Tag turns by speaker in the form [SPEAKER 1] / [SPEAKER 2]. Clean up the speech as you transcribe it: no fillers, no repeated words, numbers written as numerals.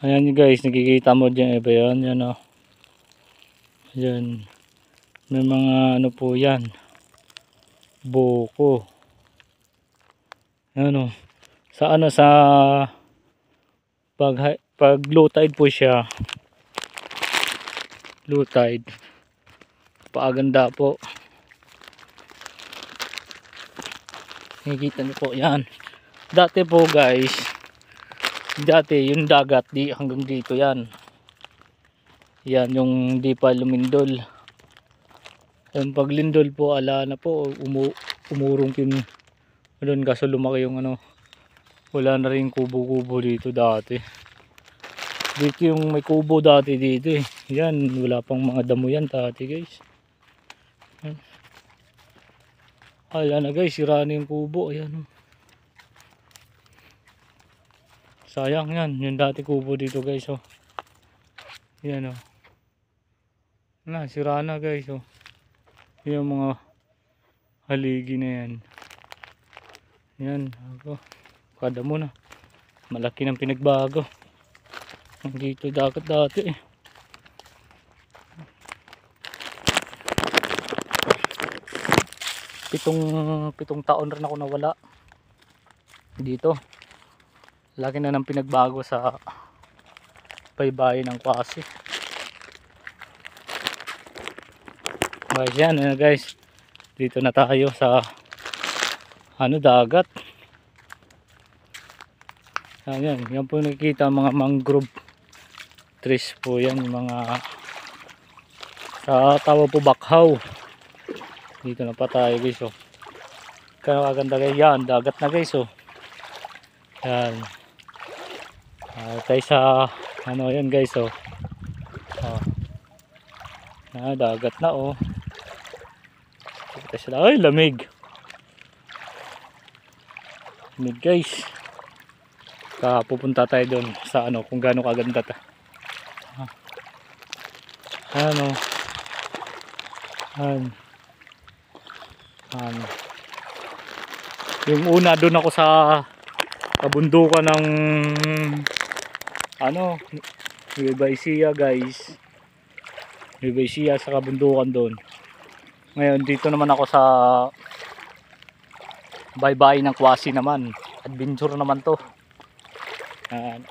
[SPEAKER 1] Ayan guys, nakikita mo dyan, iba yan, yan o. Ayan. May mga ano po yan. Buko. Ayan o. Sa ano, sa pag low tide po siya. Low tide. Paaganda po. Nakikita niyo po yan. Dati po guys, yung dagat di hanggang dito yan. Yan yung di pa lumindol. Yung pag lindol po ala na po umurong pin doon, kaso lumaki yung ano, wala na rin kubo-kubo dito dati. Dito yung may kubo dati dito eh. Yan, wala pang mga damo yan dati guys. Ala na guys, sira na yung kubo. Ayan. Sayang yan, yung dati kubo dito guys oh. Yan oh. Na, sira na guys oh. Yung mga haligi na yan. Yan, ako. Kada mo na. Malaki ng pinagbago. Dito dagat dati eh. Pitong taon rin ako nawala dito. Laki na ng pinagbago sa baybayin ng Kwasi. Guys, yan guys. Dito na tayo sa ano, dagat. Yan, yan po nakikita mga mangrove trees po yan, mga sa tawag po bakhaw. Dito na pa tayo guys oh. Kaya kaganda guys, yan dagat na guys oh. Yan. Tayo sa ano yan guys oh. Dagat na oh. Kita sila, ay lamig. Lamig guys. Pupunta tayo doon sa ano, kung gaano kaganda ta. Ano. Yung una doon ako sa kabundukan ng ano, Nueva Ecija guys. Nueva Ecija sa kabundukan doon. Ngayon dito naman ako sa baybayin ng Kwasi naman. Adventure naman to. Ayan.